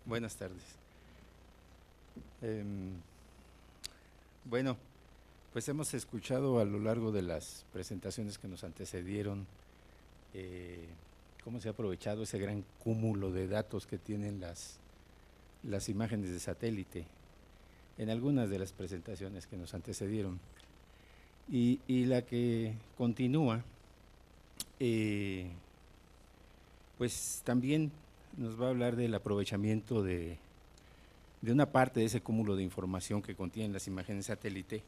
Buenas tardes. Em, bueno, pues hemos escuchado a lo largo de las presentaciones que nos antecedieron eh, cómo se ha aprovechado ese gran cúmulo de datos que tienen las imágenes de satélite en algunas de las presentaciones que nos antecedieron. Y la que continúa, eh, pues también nos va a hablar del aprovechamiento de una parte de ese cúmulo de información que contienen las imágenes satélite,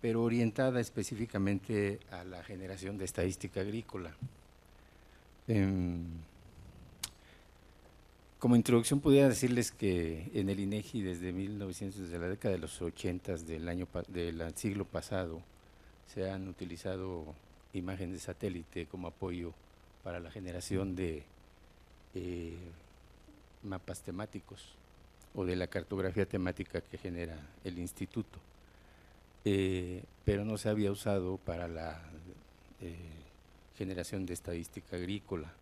pero orientada específicamente a la generación de estadística agrícola. Como introducción pudiera decirles que en el INEGI desde 1900, desde la década de los 80 del siglo pasado, se han utilizado imágenes de satélite como apoyo para la generación de eh, mapas temáticos o de la cartografía temática que genera el instituto, pero no se había usado para la eh, generación de estadística agrícola.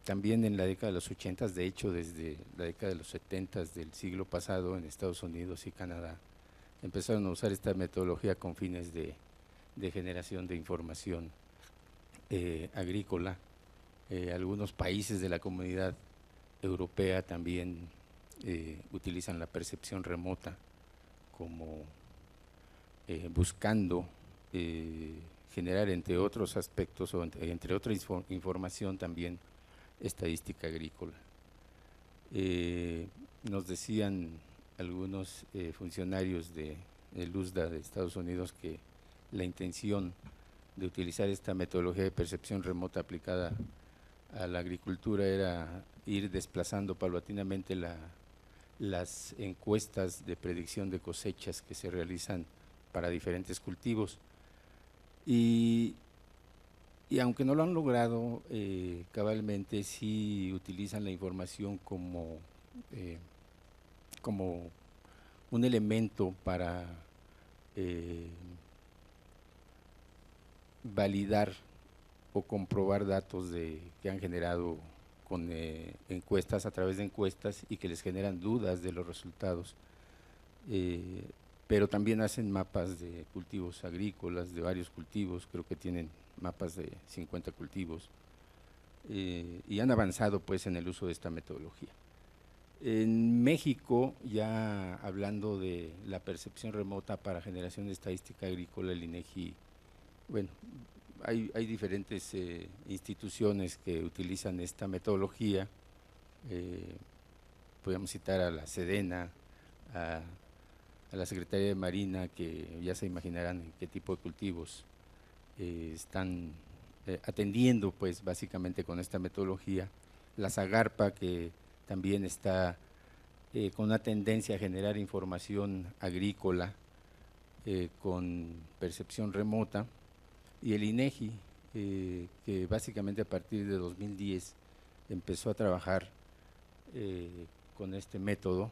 También en la década de los 80, de hecho desde la década de los 70 del siglo pasado, en Estados Unidos y Canadá, empezaron a usar esta metodología con fines de generación de información agrícola. Algunos países de la comunidad europea también utilizan la percepción remota como buscando generar, entre otros aspectos o entre otra información, también estadística agrícola. Nos decían algunos funcionarios del USDA de Estados Unidos que la intención de utilizar esta metodología de percepción remota aplicada a la agricultura era ir desplazando paulatinamente las encuestas de predicción de cosechas que se realizan para diferentes cultivos. Y aunque no lo han logrado cabalmente, sí utilizan la información eh, como un elemento para eh, validar o comprobar datos que han generado con encuestas, a través de encuestas, y que les generan dudas de los resultados. Pero también hacen mapas de cultivos agrícolas, de varios cultivos, creo que tienen mapas de 50 cultivos, y han avanzado pues en el uso de esta metodología. En México, ya hablando de la percepción remota para generación de estadística agrícola, el INEGI, bueno, hay diferentes instituciones que utilizan esta metodología. Podemos citar a la Sedena, a la Secretaría de Marina, que ya se imaginarán en qué tipo de cultivos están atendiendo pues básicamente con esta metodología. La Zagarpa, que también está con una tendencia a generar información agrícola con percepción remota, y el INEGI, que básicamente a partir de 2010 empezó a trabajar con este método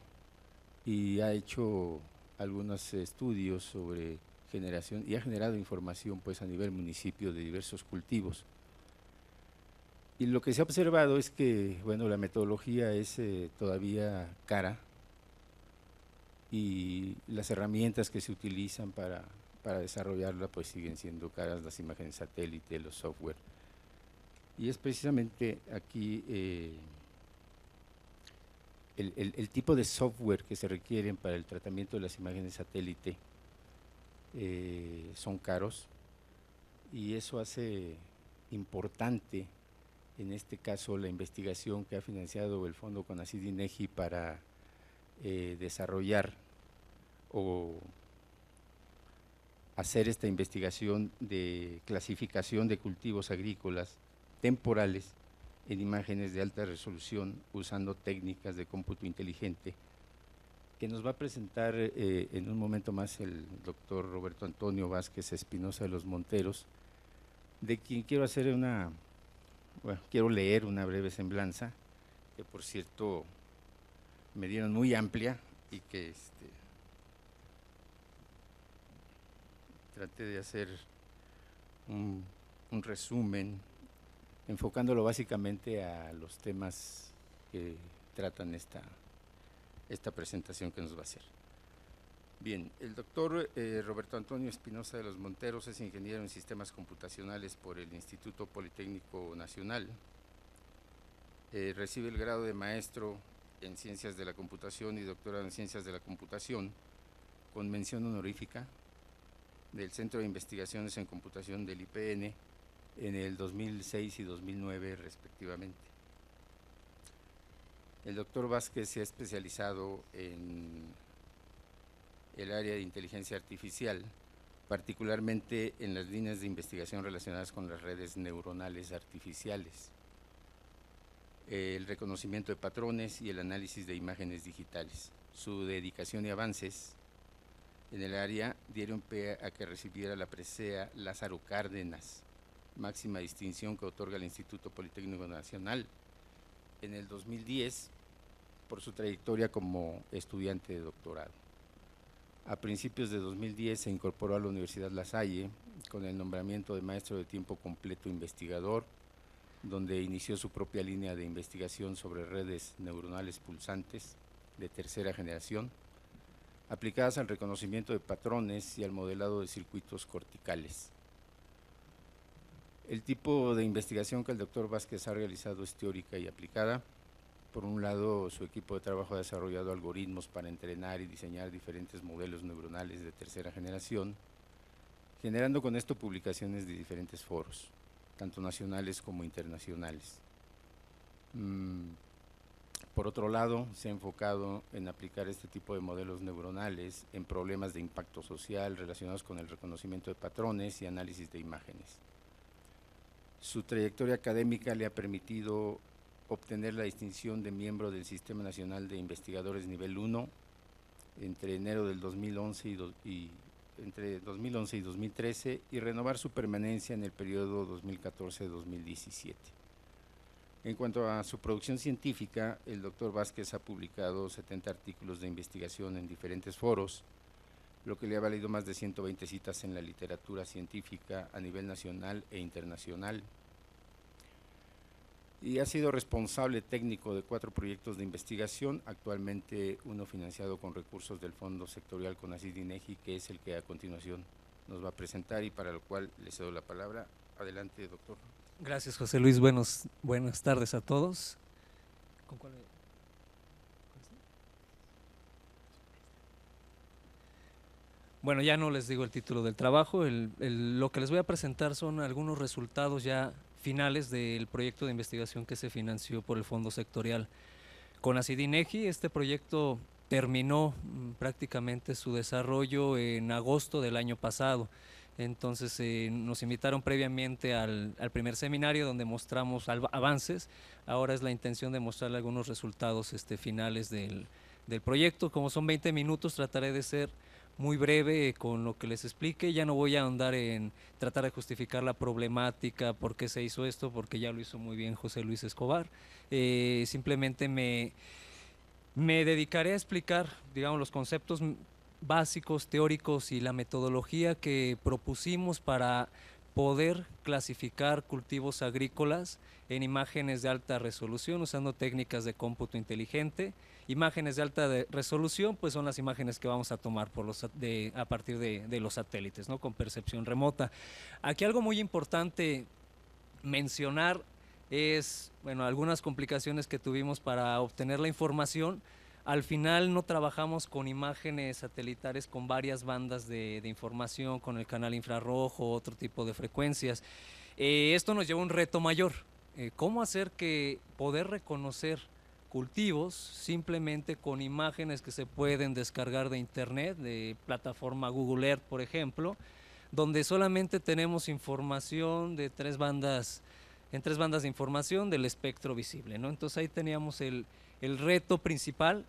y ha hecho algunos estudios sobre generación y ha generado información pues a nivel municipio de diversos cultivos. Y lo que se ha observado es que, bueno, la metodología es todavía cara, y las herramientas que se utilizan para desarrollarla pues siguen siendo caras, las imágenes satélite, los software. Y es precisamente aquí el tipo de software que se requieren para el tratamiento de las imágenes satélite son caros, y eso hace importante en este caso la investigación que ha financiado el Fondo CONACYT-INEGI para desarrollar o hacer esta investigación de clasificación de cultivos agrícolas temporales en imágenes de alta resolución usando técnicas de cómputo inteligente, que nos va a presentar en un momento más el doctor Roberto Antonio Vázquez Espinosa de los Monteros, de quien quiero leer una breve semblanza, que por cierto me dieron muy amplia, y que traté de hacer un resumen enfocándolo básicamente a los temas que tratan esta presentación que nos va a hacer. Bien, el doctor Roberto Antonio Espinosa de los Monteros es ingeniero en sistemas computacionales por el Instituto Politécnico Nacional. Recibe el grado de maestro en Ciencias de la Computación y doctorado en Ciencias de la Computación, con mención honorífica del Centro de Investigaciones en Computación del IPN en el 2006 y 2009 respectivamente. El doctor Vázquez se ha especializado en el área de inteligencia artificial, particularmente en las líneas de investigación relacionadas con las redes neuronales artificiales, el reconocimiento de patrones y el análisis de imágenes digitales. Su dedicación y avances en el área dieron pie a que recibiera la presea Lázaro Cárdenas, máxima distinción que otorga el Instituto Politécnico Nacional en el 2010 por su trayectoria como estudiante de doctorado. A principios de 2010 se incorporó a la Universidad La Salle con el nombramiento de maestro de tiempo completo investigador, donde inició su propia línea de investigación sobre redes neuronales pulsantes de tercera generación, aplicadas al reconocimiento de patrones y al modelado de circuitos corticales. El tipo de investigación que el doctor Vázquez ha realizado es teórica y aplicada. Por un lado, su equipo de trabajo ha desarrollado algoritmos para entrenar y diseñar diferentes modelos neuronales de tercera generación, generando con esto publicaciones de diferentes foros, tanto nacionales como internacionales. Por otro lado, se ha enfocado en aplicar este tipo de modelos neuronales en problemas de impacto social relacionados con el reconocimiento de patrones y análisis de imágenes. Su trayectoria académica le ha permitido obtener la distinción de miembro del Sistema Nacional de Investigadores Nivel 1 entre enero del 2011 y 2013 y renovar su permanencia en el periodo 2014-2017. En cuanto a su producción científica, el doctor Vázquez ha publicado 70 artículos de investigación en diferentes foros, lo que le ha valido más de 120 citas en la literatura científica a nivel nacional e internacional. Y ha sido responsable técnico de 4 proyectos de investigación, actualmente uno financiado con recursos del Fondo Sectorial CONACYT-INEGI, que es el que a continuación nos va a presentar y para lo cual le cedo la palabra. Adelante, doctor. Gracias, José Luis. Buenas tardes a todos. ¿Con cuál? Bueno, ya no les digo el título del trabajo. Lo que les voy a presentar son algunos resultados ya finales del proyecto de investigación que se financió por el Fondo Sectorial CONACYT-INEGI. Este proyecto terminó prácticamente su desarrollo en agosto del año pasado. Entonces nos invitaron previamente al primer seminario donde mostramos avances. Ahora es la intención de mostrarle algunos resultados finales del proyecto. Como son 20 minutos, trataré de ser muy breve con lo que les explique. Ya no voy a ahondar en tratar de justificar la problemática, por qué se hizo esto, porque ya lo hizo muy bien José Luis Escobar. Simplemente me dedicaré a explicar, digamos, los conceptos básicos, teóricos y la metodología que propusimos para poder clasificar cultivos agrícolas en imágenes de alta resolución usando técnicas de cómputo inteligente. Imágenes de alta resolución pues son las imágenes que vamos a tomar a partir de los satélites, ¿no? Con percepción remota. Aquí algo muy importante mencionar es, bueno, algunas complicaciones que tuvimos para obtener la información. Al final no trabajamos con imágenes satelitales con varias bandas de información, con el canal infrarrojo, otro tipo de frecuencias. Esto nos lleva a un reto mayor. ¿Cómo hacer que poder reconocer cultivos simplemente con imágenes que se pueden descargar de internet, de plataforma Google Earth, por ejemplo, donde solamente tenemos información de tres bandas de información del espectro visible, ¿no? Entonces ahí teníamos el reto principal.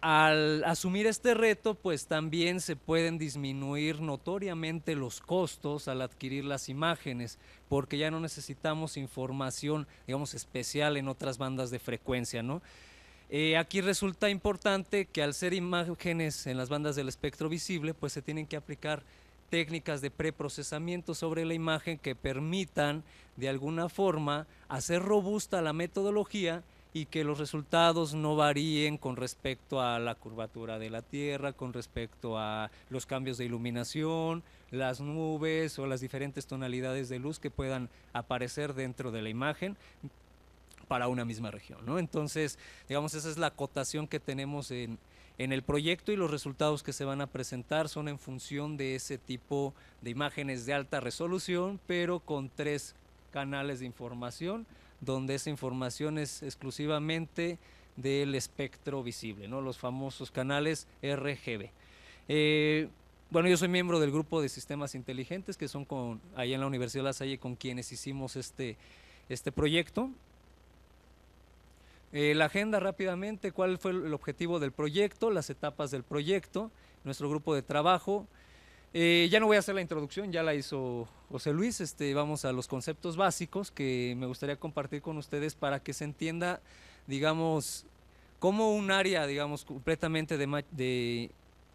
Al asumir este reto, pues también se pueden disminuir notoriamente los costos al adquirir las imágenes, porque ya no necesitamos información, digamos, especial en otras bandas de frecuencia, ¿no? Aquí resulta importante que al ser imágenes en las bandas del espectro visible, pues se tienen que aplicar técnicas de preprocesamiento sobre la imagen que permitan de alguna forma hacer robusta la metodología y que los resultados no varíen con respecto a la curvatura de la Tierra, con respecto a los cambios de iluminación, las nubes o las diferentes tonalidades de luz que puedan aparecer dentro de la imagen para una misma región, ¿no? Entonces, digamos, esa es la acotación que tenemos en el proyecto, y los resultados que se van a presentar son en función de ese tipo de imágenes de alta resolución, pero con 3 canales de información, donde esa información es exclusivamente del espectro visible, ¿no? Los famosos canales RGB. Bueno, yo soy miembro del grupo de sistemas inteligentes, que son ahí en la Universidad de La Salle, con quienes hicimos este proyecto. La agenda rápidamente, cuál fue el objetivo del proyecto, las etapas del proyecto, nuestro grupo de trabajo. Ya no voy a hacer la introducción, ya la hizo José Luis. Vamos a los conceptos básicos que me gustaría compartir con ustedes para que se entienda, digamos, cómo un área, digamos, completamente de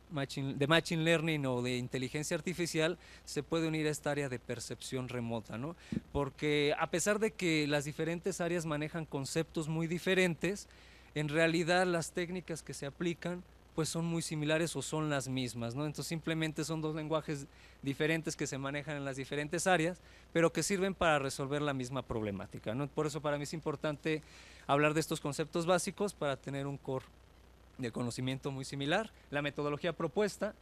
Machine Learning o de inteligencia artificial se puede unir a esta área de percepción remota, ¿no? Porque a pesar de que las diferentes áreas manejan conceptos muy diferentes, en realidad las técnicas que se aplican pues son muy similares o son las mismas, ¿no? Entonces simplemente son 2 lenguajes diferentes que se manejan en las diferentes áreas, pero que sirven para resolver la misma problemática, ¿no? Por eso para mí es importante hablar de estos conceptos básicos para tener un core de conocimiento muy similar, la metodología propuesta,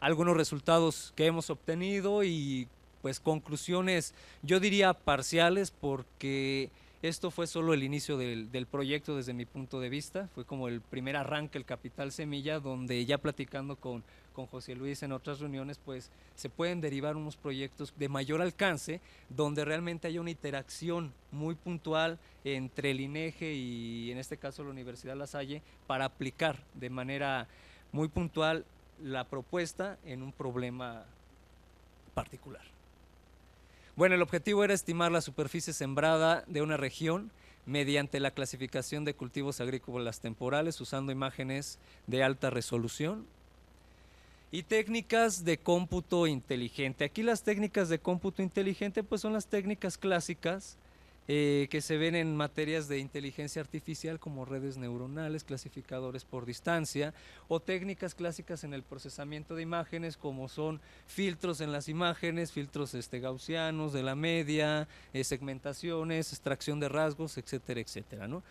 algunos resultados que hemos obtenido y pues conclusiones, yo diría parciales, porque esto fue solo el inicio del proyecto desde mi punto de vista, fue como el primer arranque, el capital semilla, donde ya platicando con José Luis en otras reuniones, pues se pueden derivar unos proyectos de mayor alcance, donde realmente haya una interacción muy puntual entre el INEGE y en este caso la Universidad La Salle, para aplicar de manera muy puntual la propuesta en un problema particular. Bueno, el objetivo era estimar la superficie sembrada de una región mediante la clasificación de cultivos agrícolas temporales usando imágenes de alta resolución y técnicas de cómputo inteligente. Aquí las técnicas de cómputo inteligente pues son las técnicas clásicas que se ven en materias de inteligencia artificial, como redes neuronales, clasificadores por distancia, o técnicas clásicas en el procesamiento de imágenes, como son filtros en las imágenes, filtros gaussianos de la media, segmentaciones, extracción de rasgos, etcétera, etcétera, ¿no?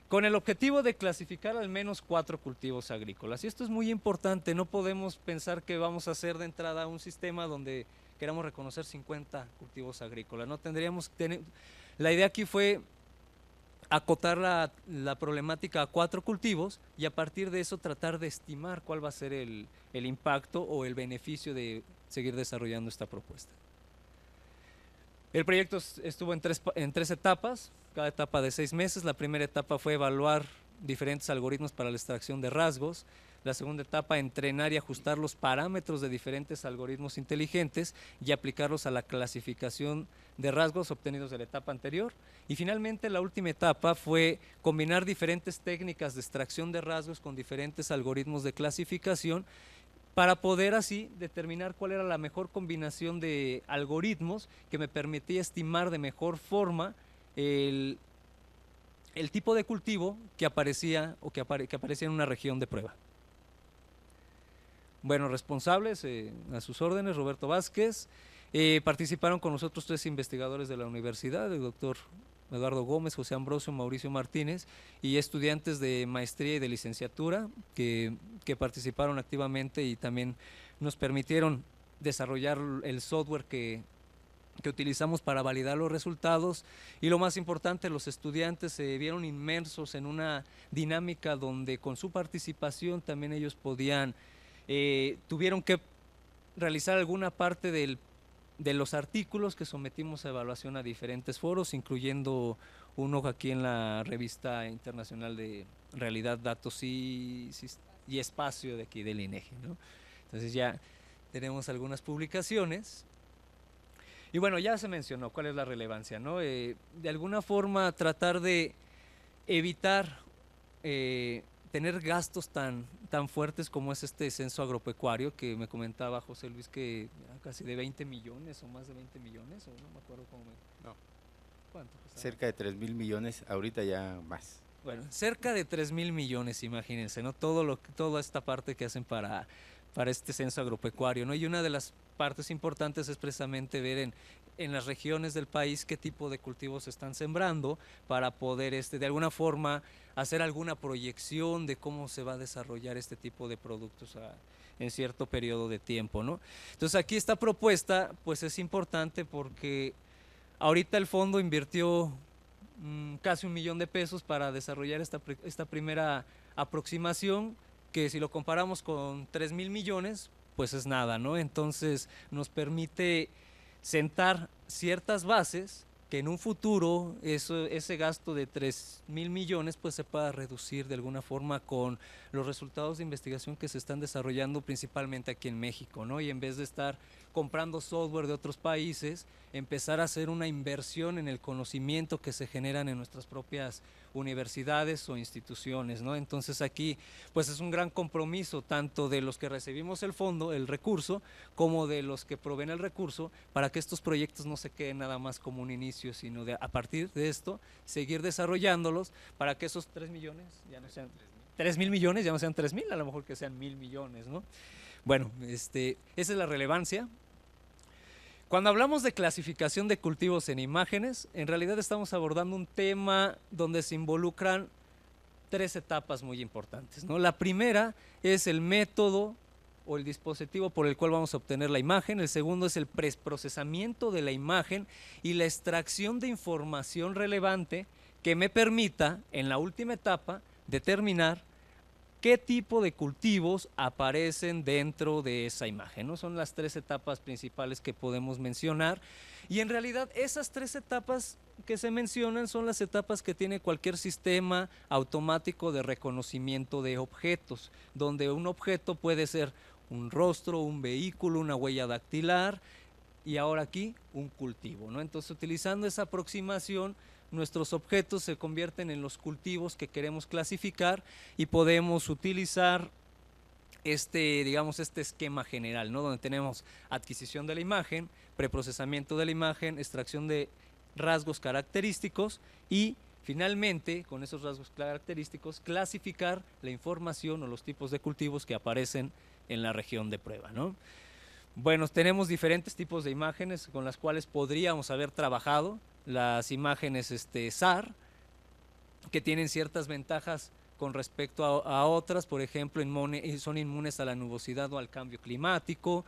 Con el objetivo de clasificar al menos 4 cultivos agrícolas. Y esto es muy importante, no podemos pensar que vamos a hacer de entrada un sistema donde queramos reconocer 50 cultivos agrícolas. No tendríamos que tener. La idea aquí fue acotar la problemática a 4 cultivos y a partir de eso tratar de estimar cuál va a ser el impacto o el beneficio de seguir desarrollando esta propuesta. El proyecto estuvo en tres etapas, cada etapa de 6 meses. La primera etapa fue evaluar diferentes algoritmos para la extracción de rasgos. La segunda etapa, entrenar y ajustar los parámetros de diferentes algoritmos inteligentes y aplicarlos a la clasificación de rasgos obtenidos de la etapa anterior. Y finalmente la última etapa fue combinar diferentes técnicas de extracción de rasgos con diferentes algoritmos de clasificación para poder así determinar cuál era la mejor combinación de algoritmos que me permitía estimar de mejor forma el tipo de cultivo que aparecía o que aparecía en una región de prueba. Bueno, responsables, a sus órdenes, Roberto Vázquez. Participaron con nosotros 3 investigadores de la universidad, el doctor Eduardo Gómez, José Ambrosio, Mauricio Martínez, y estudiantes de maestría y de licenciatura que participaron activamente y también nos permitieron desarrollar el software que utilizamos para validar los resultados. Y lo más importante, los estudiantes se vieron inmersos en una dinámica donde con su participación también ellos tuvieron que realizar alguna parte de los artículos que sometimos a evaluación a diferentes foros, incluyendo uno aquí en la revista internacional de realidad, datos y espacio de aquí del INEGE, ¿no? Entonces ya tenemos algunas publicaciones. Y bueno, ya se mencionó cuál es la relevancia, ¿no? De alguna forma tratar de evitar tener gastos tan fuertes como es este censo agropecuario, que me comentaba José Luis que casi de 20 millones o más de 20 millones, o no me acuerdo cómo me... No. ¿Cuánto costaba? Cerca de 3.000 millones, ahorita ya más. Bueno, cerca de 3.000 millones, imagínense, ¿no? Toda esta parte que hacen para este censo agropecuario, ¿no? Y una de las partes importantes es precisamente ver en las regiones del país qué tipo de cultivos se están sembrando para poder de alguna forma hacer alguna proyección de cómo se va a desarrollar este tipo de productos en cierto periodo de tiempo, ¿no? Entonces aquí esta propuesta pues es importante porque ahorita el fondo invirtió casi 1.000.000 de pesos para desarrollar esta primera aproximación, que si lo comparamos con 3.000 millones, pues es nada, ¿no? Entonces nos permite sentar ciertas bases que en un futuro ese gasto de 3.000 millones pues se pueda reducir de alguna forma con los resultados de investigación que se están desarrollando principalmente aquí en México, ¿no? Y en vez de estar comprando software de otros países, empezar a hacer una inversión en el conocimiento que se generan en nuestras propias universidades o instituciones, ¿no? Entonces aquí pues es un gran compromiso tanto de los que recibimos el fondo, el recurso, como de los que proveen el recurso, para que estos proyectos no se queden nada más como un inicio, sino a partir de esto seguir desarrollándolos para que esos 3 millones ya no sean 3.000 millones, ya no sean 3.000, a lo mejor que sean 1.000 millones, ¿no? Bueno, esa es la relevancia. Cuando hablamos de clasificación de cultivos en imágenes, en realidad estamos abordando un tema donde se involucran 3 etapas muy importantes, ¿no? La primera es el método o el dispositivo por el cual vamos a obtener la imagen. El segundo es el preprocesamiento de la imagen y la extracción de información relevante que me permita, en la última etapa, determinar qué tipo de cultivos aparecen dentro de esa imagen, ¿no? Son las 3 etapas principales que podemos mencionar, y en realidad esas 3 etapas que se mencionan son las etapas que tiene cualquier sistema automático de reconocimiento de objetos, donde un objeto puede ser un rostro, un vehículo, una huella dactilar, y ahora aquí un cultivo, ¿no? Entonces, utilizando esa aproximación, nuestros objetos se convierten en los cultivos que queremos clasificar y podemos utilizar digamos, este esquema general, ¿no? Donde tenemos adquisición de la imagen, preprocesamiento de la imagen, extracción de rasgos característicos y finalmente, con esos rasgos característicos, clasificar la información o los tipos de cultivos que aparecen en la región de prueba, ¿no? Bueno, tenemos diferentes tipos de imágenes con las cuales podríamos haber trabajado. Las imágenes SAR, que tienen ciertas ventajas con respecto a otras, por ejemplo, son inmunes a la nubosidad o al cambio climático.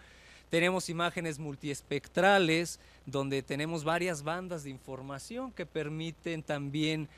Tenemos imágenes multiespectrales, donde tenemos varias bandas de información que permiten también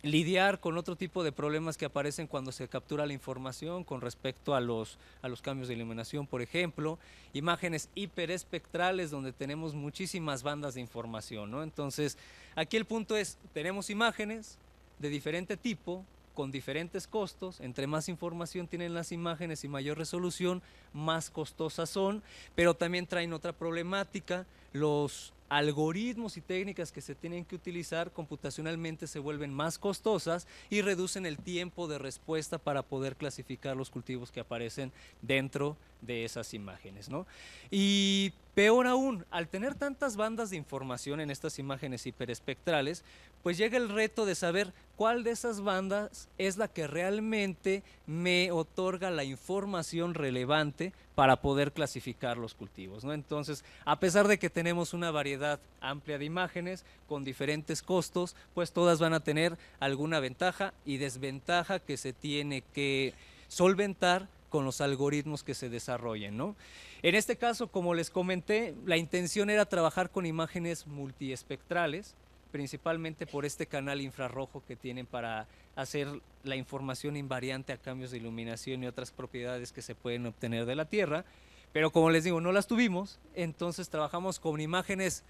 lidiar con otro tipo de problemas que aparecen cuando se captura la información con respecto a los cambios de iluminación, por ejemplo. Imágenes hiperespectrales, donde tenemos muchísimas bandas de información, ¿no? Entonces, aquí el punto es, tenemos imágenes de diferente tipo, con diferentes costos. Entre más información tienen las imágenes y mayor resolución, más costosas son, pero también traen otra problemática. Los algoritmos y técnicas que se tienen que utilizar computacionalmente se vuelven más costosas y reducen el tiempo de respuesta para poder clasificar los cultivos que aparecen dentro de esas imágenes, ¿no? Y peor aún, al tener tantas bandas de información en estas imágenes hiperespectrales, pues llega el reto de saber cuál de esas bandas es la que realmente me otorga la información relevante para poder clasificar los cultivos, ¿no? Entonces, a pesar de que tenemos una variedad amplia de imágenes con diferentes costos, pues todas van a tener alguna ventaja y desventaja que se tiene que solventar con los algoritmos que se desarrollen, ¿no? En este caso, como les comenté, la intención era trabajar con imágenes multiespectrales, principalmente por este canal infrarrojo que tienen para hacer la información invariante a cambios de iluminación y otras propiedades que se pueden obtener de la Tierra, pero como les digo, no las tuvimos. Entonces trabajamos con imágenes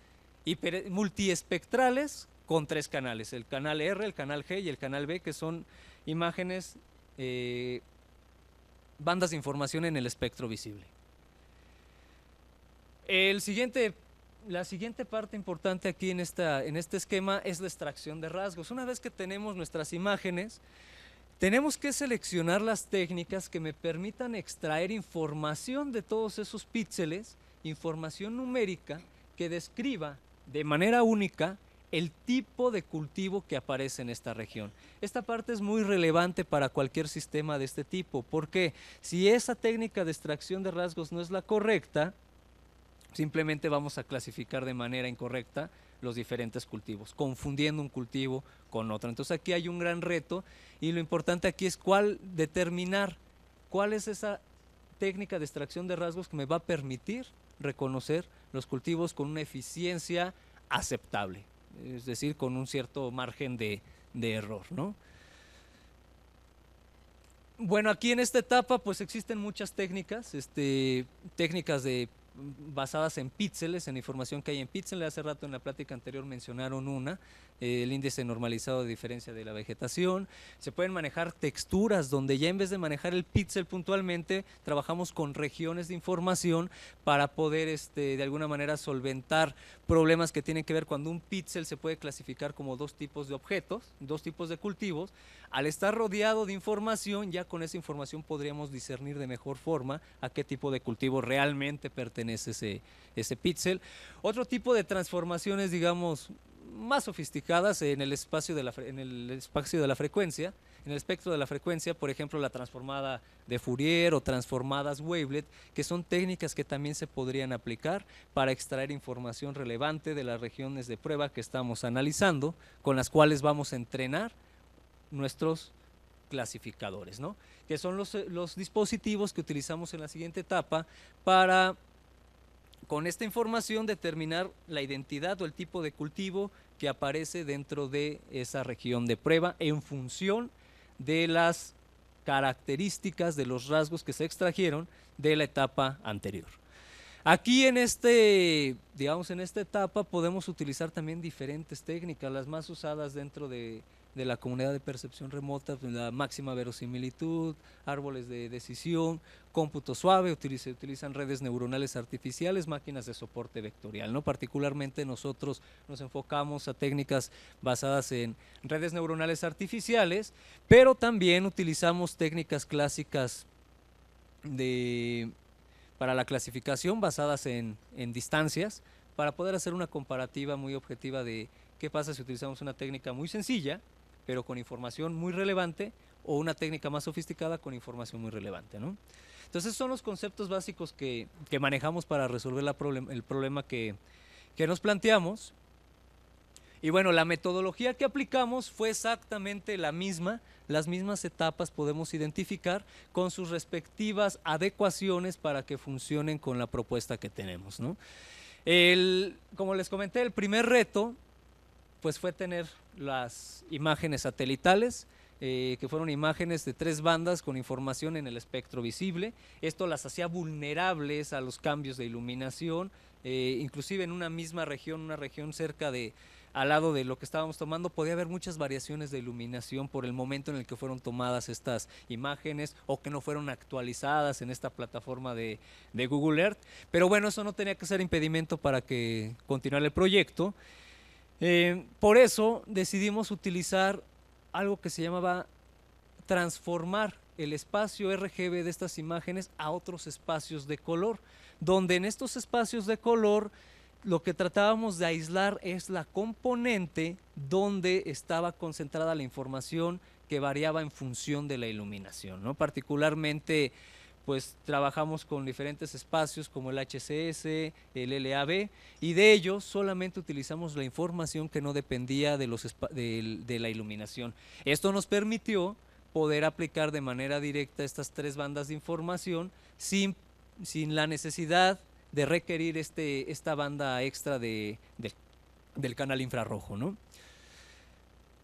multiespectrales con 3 canales, el canal R, el canal G y el canal B, que son imágenes, bandas de información en el espectro visible. El siguiente la siguiente parte importante aquí en este esquema es la extracción de rasgos. Una vez que tenemos nuestras imágenes, tenemos que seleccionar las técnicas que me permitan extraer información de todos esos píxeles, información numérica que describa de manera única el tipo de cultivo que aparece en esta región. Esta parte es muy relevante para cualquier sistema de este tipo, porque si esa técnica de extracción de rasgos no es la correcta, simplemente vamos a clasificar de manera incorrecta los diferentes cultivos, confundiendo un cultivo con otro. Entonces aquí hay un gran reto y lo importante aquí es determinar cuál es esa técnica de extracción de rasgos que me va a permitir reconocer los cultivos con una eficiencia aceptable, es decir, con un cierto margen de error, ¿no? Bueno, aquí en esta etapa pues existen muchas técnicas, técnicas basadas en píxeles, en información que hay en píxeles. Hace rato en la plática anterior mencionaron una, el índice normalizado de diferencia de la vegetación. Se pueden manejar texturas, donde ya en vez de manejar el píxel puntualmente, trabajamos con regiones de información para poder de alguna manera solventar problemas que tienen que ver cuando un píxel se puede clasificar como dos tipos de objetos, dos tipos de cultivos. Al estar rodeado de información, ya con esa información podríamos discernir de mejor forma a qué tipo de cultivo realmente pertenece ese píxel. Otro tipo de transformaciones, digamos, más sofisticadas en el espacio de la frecuencia, en el espectro de la frecuencia, por ejemplo, la transformada de Fourier o transformadas wavelet, que son técnicas que también se podrían aplicar para extraer información relevante de las regiones de prueba que estamos analizando, con las cuales vamos a entrenar nuestros clasificadores, ¿no? Que son los dispositivos que utilizamos en la siguiente etapa para, con esta información, determinar la identidad o el tipo de cultivo que aparece dentro de esa región de prueba en función de las características de los rasgos que se extrajeron de la etapa anterior. Aquí en en esta etapa podemos utilizar también diferentes técnicas, las más usadas dentro de la comunidad de percepción remota, la máxima verosimilitud, árboles de decisión, cómputo suave, se utilizan redes neuronales artificiales, máquinas de soporte vectorial, ¿no? Particularmente nosotros nos enfocamos a técnicas basadas en redes neuronales artificiales, pero también utilizamos técnicas clásicas para la clasificación basadas en distancias, para poder hacer una comparativa muy objetiva de qué pasa si utilizamos una técnica muy sencilla, pero con información muy relevante, o una técnica más sofisticada con información muy relevante, ¿no? Entonces son los conceptos básicos que manejamos para resolver el problema que nos planteamos. Y bueno, la metodología que aplicamos fue exactamente la misma, las mismas etapas podemos identificar con sus respectivas adecuaciones para que funcionen con la propuesta que tenemos, ¿no? Como les comenté, el primer reto pues fue tener las imágenes satelitales, que fueron imágenes de 3 bandas con información en el espectro visible. Esto las hacía vulnerables a los cambios de iluminación, inclusive en una misma región, una región cerca al lado de lo que estábamos tomando, podía haber muchas variaciones de iluminación por el momento en el que fueron tomadas estas imágenes o que no fueron actualizadas en esta plataforma de Google Earth. Pero bueno, eso no tenía que ser impedimento para que continuara el proyecto. Por eso decidimos utilizar algo que se llamaba transformar el espacio RGB de estas imágenes a otros espacios de color, donde en estos espacios de color lo que tratábamos de aislar es la componente donde estaba concentrada la información que variaba en función de la iluminación, ¿no? Particularmente pues trabajamos con diferentes espacios como el HCS, el LAB, y de ellos solamente utilizamos la información que no dependía de la iluminación. Esto nos permitió poder aplicar de manera directa estas 3 bandas de información sin la necesidad de requerir esta banda extra del canal infrarrojo, ¿no?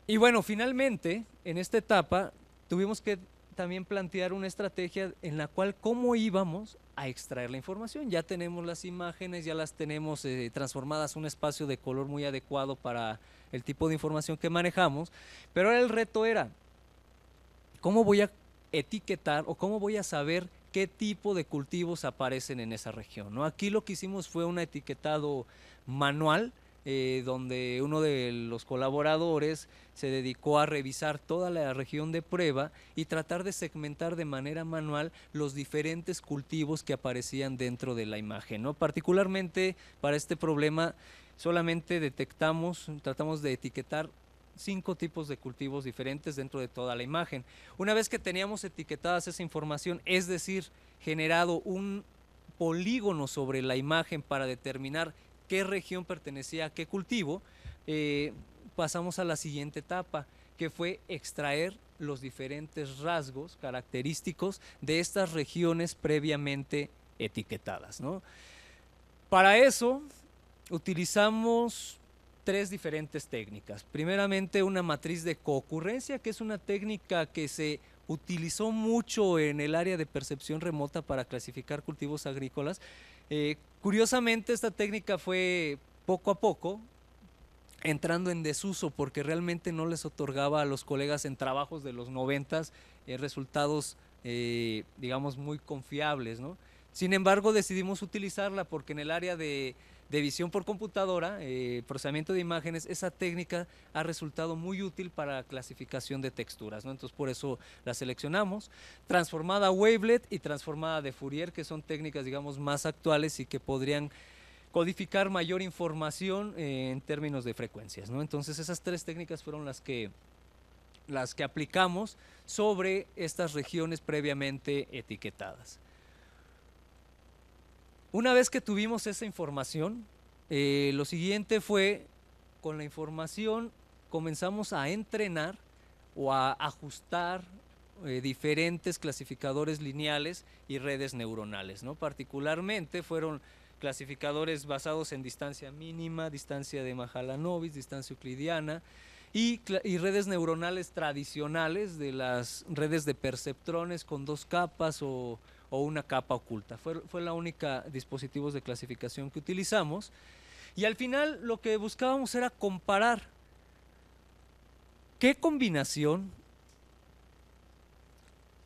Y bueno, finalmente, en esta etapa tuvimos que también plantear una estrategia en la cual cómo íbamos a extraer la información. Ya tenemos las imágenes, ya las tenemos transformadas a un espacio de color muy adecuado para el tipo de información que manejamos, pero ahora el reto era, ¿cómo voy a etiquetar o cómo voy a saber qué tipo de cultivos aparecen en esa región, ¿no? Aquí lo que hicimos fue un etiquetado manual, donde uno de los colaboradores se dedicó a revisar toda la región de prueba y tratar de segmentar de manera manual los diferentes cultivos que aparecían dentro de la imagen, ¿no? Particularmente para este problema solamente tratamos de etiquetar 5 tipos de cultivos diferentes dentro de toda la imagen. Una vez que teníamos etiquetadas esa información, es decir, generado un polígono sobre la imagen para determinar qué región pertenecía a qué cultivo, pasamos a la siguiente etapa, que fue extraer los diferentes rasgos característicos de estas regiones previamente etiquetadas, ¿no? Para eso utilizamos 3 diferentes técnicas. Primeramente, una matriz de coocurrencia, que es una técnica que se utilizó mucho en el área de percepción remota para clasificar cultivos agrícolas. Curiosamente, esta técnica fue poco a poco entrando en desuso porque realmente no les otorgaba a los colegas en trabajos de los 90s resultados, digamos, muy confiables, ¿no? Sin embargo, decidimos utilizarla porque en el área de visión por computadora, procesamiento de imágenes, esa técnica ha resultado muy útil para la clasificación de texturas, ¿no? Entonces, por eso la seleccionamos. Transformada Wavelet y transformada de Fourier, que son técnicas, digamos, más actuales y que podrían codificar mayor información en términos de frecuencias, ¿no? Entonces, esas 3 técnicas fueron las que aplicamos sobre estas regiones previamente etiquetadas. Una vez que tuvimos esa información, lo siguiente fue, con la información comenzamos a entrenar o a ajustar diferentes clasificadores lineales y redes neuronales, ¿no? Particularmente fueron clasificadores basados en distancia mínima, distancia de Mahalanobis, distancia euclidiana y redes neuronales tradicionales de las redes de perceptrones con 2 capas o una capa oculta. Fue la única dispositivos de clasificación que utilizamos y al final lo que buscábamos era comparar qué combinación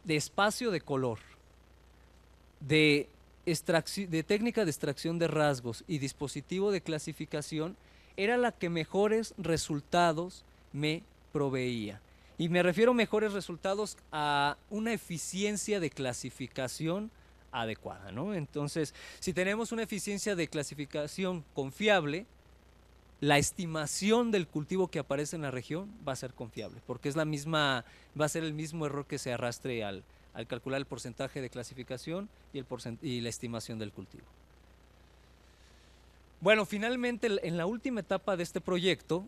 de espacio de color, de técnica de extracción de rasgos y dispositivo de clasificación era la que mejores resultados me proveía. Y me refiero a mejores resultados a una eficiencia de clasificación adecuada, ¿no? Entonces, si tenemos una eficiencia de clasificación confiable, la estimación del cultivo que aparece en la región va a ser confiable, porque es la misma, va a ser el mismo error que se arrastre al calcular el porcentaje de clasificación y la estimación del cultivo. Bueno, finalmente, en la última etapa de este proyecto,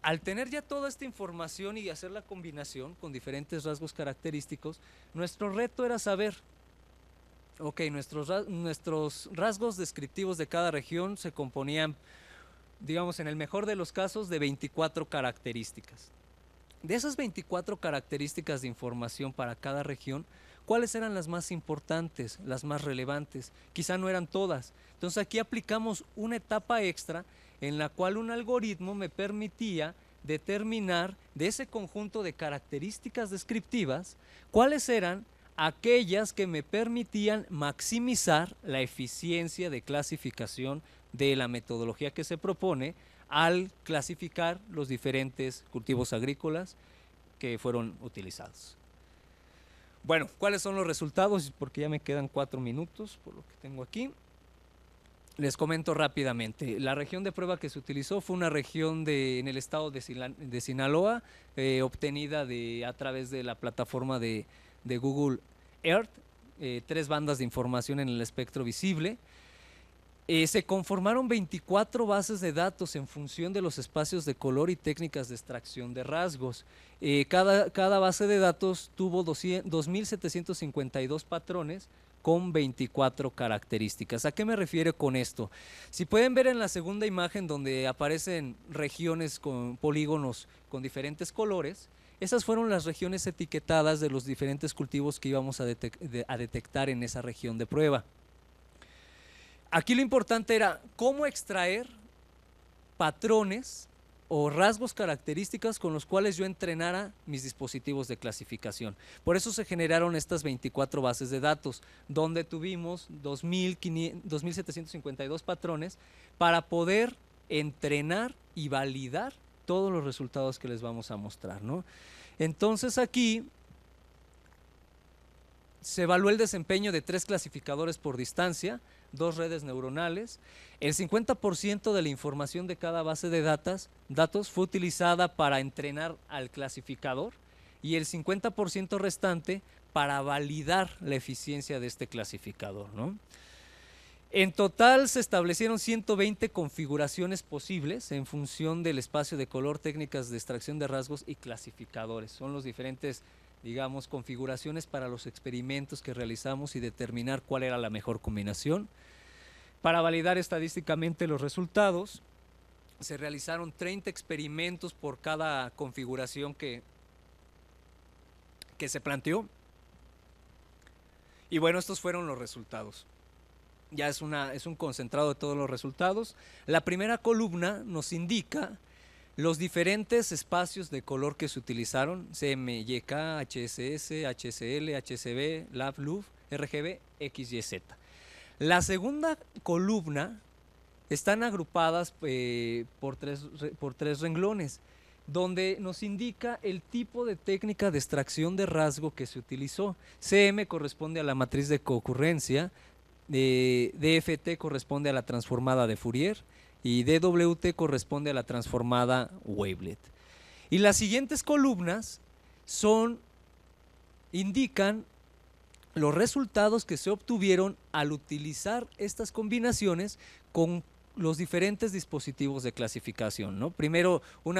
al tener ya toda esta información y hacer la combinación con diferentes rasgos característicos, nuestro reto era saber, ok, nuestros rasgos descriptivos de cada región se componían, digamos, en el mejor de los casos, de 24 características. De esas 24 características de información para cada región, ¿cuáles eran las más importantes, las más relevantes? Quizá no eran todas. Entonces aquí aplicamos una etapa extra en la cual un algoritmo me permitía determinar de ese conjunto de características descriptivas cuáles eran aquellas que me permitían maximizar la eficiencia de clasificación de la metodología que se propone al clasificar los diferentes cultivos agrícolas que fueron utilizados. Bueno, ¿cuáles son los resultados? Porque ya me quedan 4 minutos por lo que tengo aquí. Les comento rápidamente. La región de prueba que se utilizó fue una región en el estado de Sinaloa, obtenida a través de la plataforma de Google Earth, 3 bandas de información en el espectro visible. Se conformaron 24 bases de datos en función de los espacios de color y técnicas de extracción de rasgos. Cada base de datos tuvo 2.752 patrones con 24 características. ¿A qué me refiero con esto? Si pueden ver en la segunda imagen donde aparecen regiones con polígonos con diferentes colores, esas fueron las regiones etiquetadas de los diferentes cultivos que íbamos a detectar en esa región de prueba. Aquí lo importante era cómo extraer patrones o rasgos características con los cuales yo entrenara mis dispositivos de clasificación. Por eso se generaron estas 24 bases de datos, donde tuvimos 2.752 patrones para poder entrenar y validar todos los resultados que les vamos a mostrar, ¿no? Entonces aquí se evaluó el desempeño de 3 clasificadores por distancia, 2 redes neuronales. El 50% de la información de cada base de datos fue utilizada para entrenar al clasificador y el 50% restante para validar la eficiencia de este clasificador, ¿no? En total se establecieron 120 configuraciones posibles en función del espacio de color, técnicas de extracción de rasgos y clasificadores. Son los diferentes, digamos, configuraciones para los experimentos que realizamos y determinar cuál era la mejor combinación. Para validar estadísticamente los resultados, se realizaron 30 experimentos por cada configuración que se planteó. Y bueno, estos fueron los resultados. Ya es un concentrado de todos los resultados. La primera columna nos indica los diferentes espacios de color que se utilizaron: CMYK, HSS, HSL, HSB, LAB, LUV, RGB, XYZ. La segunda columna están agrupadas por tres renglones, donde nos indica el tipo de técnica de extracción de rasgo que se utilizó. CM corresponde a la matriz de concurrencia, DFT corresponde a la transformada de Fourier y DWT corresponde a la transformada Wavelet. Y las siguientes columnas indican los resultados que se obtuvieron al utilizar estas combinaciones con los diferentes dispositivos de clasificación, ¿no? Primero un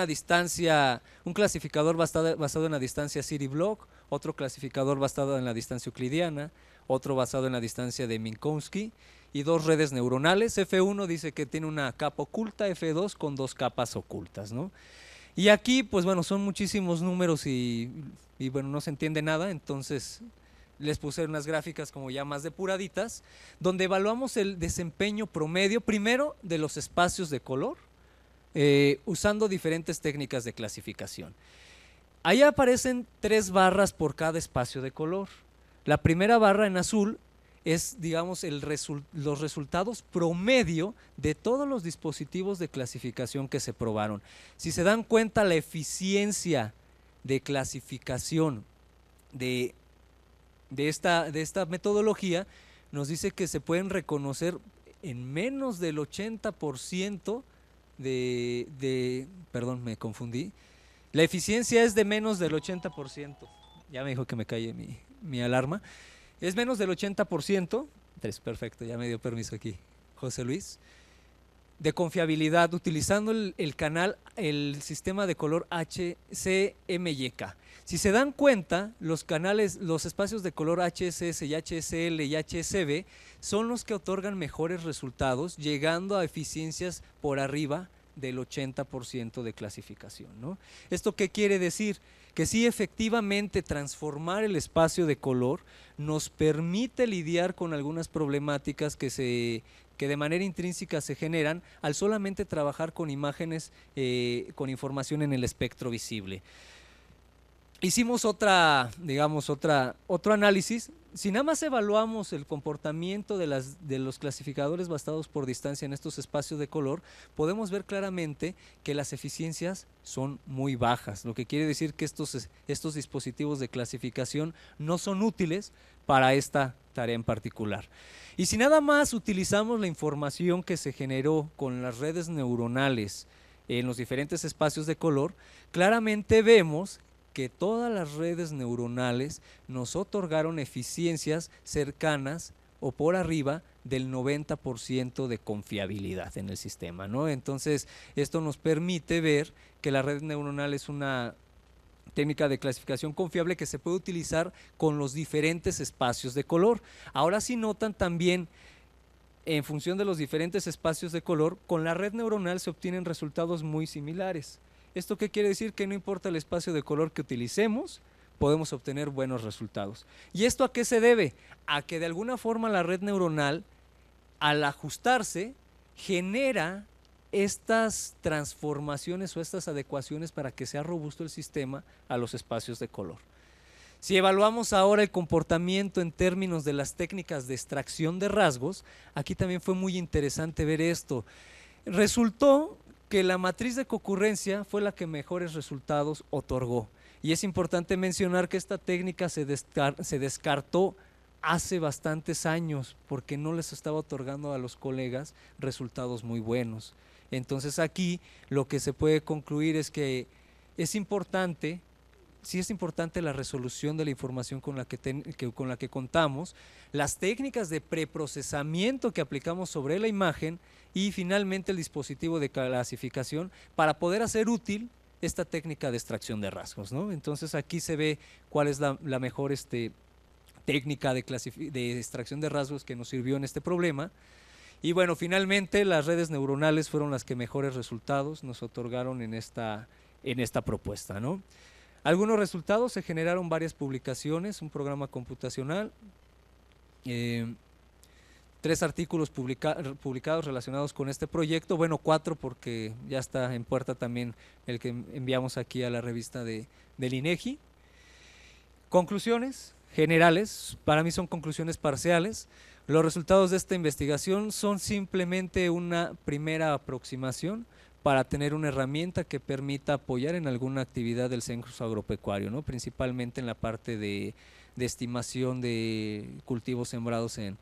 clasificador basado en la distancia City-Block, otro clasificador basado en la distancia euclidiana, otro basado en la distancia de Minkowski y 2 redes neuronales. F1 dice que tiene una capa oculta, F2 con 2 capas ocultas, ¿no? Y aquí, pues bueno, son muchísimos números y bueno, no se entiende nada, entonces les puse unas gráficas como ya más depuraditas, donde evaluamos el desempeño promedio, primero de los espacios de color, usando diferentes técnicas de clasificación. Ahí aparecen 3 barras por cada espacio de color. La primera barra en azul es, digamos, los resultados promedio de todos los dispositivos de clasificación que se probaron. Si se dan cuenta, la eficiencia de clasificación de esta metodología nos dice que se pueden reconocer en menos del 80% perdón, me confundí. La eficiencia es de menos del 80%. Ya me dijo que me calle mi alarma. Es menos del 80%. Perfecto, ya me dio permiso aquí José Luis. De confiabilidad, utilizando el sistema de color HCMYK. Si se dan cuenta, los espacios de color HSS y HSL y HSB son los que otorgan mejores resultados, llegando a eficiencias por arriba del 80% de clasificación, ¿no? ¿Esto qué quiere decir? Que sí, efectivamente, transformar el espacio de color nos permite lidiar con algunas problemáticas que de manera intrínseca se generan al solamente trabajar con imágenes, con información en el espectro visible. Hicimos otro análisis. Si nada más evaluamos el comportamiento de los clasificadores basados por distancia en estos espacios de color, podemos ver claramente que las eficiencias son muy bajas, lo que quiere decir que estos dispositivos de clasificación no son útiles para esta tarea en particular. Y si nada más utilizamos la información que se generó con las redes neuronales en los diferentes espacios de color, claramente vemos que todas las redes neuronales nos otorgaron eficiencias cercanas o por arriba del 90% de confiabilidad en el sistema, ¿no? Entonces, esto nos permite ver que la red neuronal es una técnica de clasificación confiable que se puede utilizar con los diferentes espacios de color. Ahora sí notan también, en función de los diferentes espacios de color, con la red neuronal se obtienen resultados muy similares. ¿Esto qué quiere decir? Que no importa el espacio de color que utilicemos, podemos obtener buenos resultados. ¿Y esto a qué se debe? A que de alguna forma la red neuronal, al ajustarse, genera estas transformaciones o estas adecuaciones para que sea robusto el sistema a los espacios de color. Si evaluamos ahora el comportamiento en términos de las técnicas de extracción de rasgos, aquí también fue muy interesante ver esto. Resultó que la matriz de concurrencia fue la que mejores resultados otorgó. Y es importante mencionar que esta técnica se descartó hace bastantes años porque no les estaba otorgando a los colegas resultados muy buenos. Entonces aquí lo que se puede concluir es que es importante, sí es importante la resolución de la información con la que contamos, las técnicas de preprocesamiento que aplicamos sobre la imagen y finalmente el dispositivo de clasificación para poder hacer útil esta técnica de extracción de rasgos, ¿no? Entonces aquí se ve cuál es la mejor técnica de extracción de rasgos que nos sirvió en este problema. Y bueno, finalmente las redes neuronales fueron las que mejores resultados nos otorgaron en esta propuesta, ¿no? Algunos resultados, se generaron varias publicaciones, un programa computacional, 3 artículos publicados relacionados con este proyecto, bueno, 4 porque ya está en puerta también el que enviamos aquí a la revista del INEGI. Conclusiones generales, para mí son conclusiones parciales. Los resultados de esta investigación son simplemente una primera aproximación para tener una herramienta que permita apoyar en alguna actividad del censo agropecuario, ¿no? Principalmente en la parte de estimación de cultivos sembrados en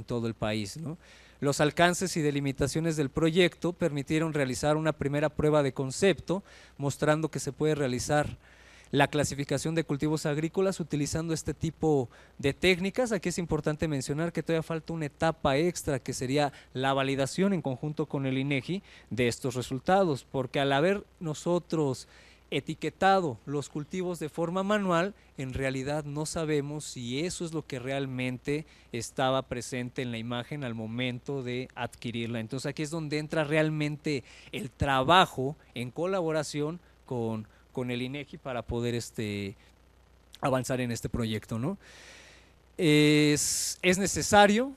todo el país, ¿no? Los alcances y delimitaciones del proyecto permitieron realizar una primera prueba de concepto, mostrando que se puede realizar la clasificación de cultivos agrícolas utilizando este tipo de técnicas. Aquí es importante mencionar que todavía falta una etapa extra que sería la validación en conjunto con el INEGI de estos resultados, porque al haber nosotros etiquetado los cultivos de forma manual, en realidad no sabemos si eso es lo que realmente estaba presente en la imagen al momento de adquirirla. Entonces aquí es donde entra realmente el trabajo en colaboración con el INEGI para poder avanzar en este proyecto, ¿no? Es necesario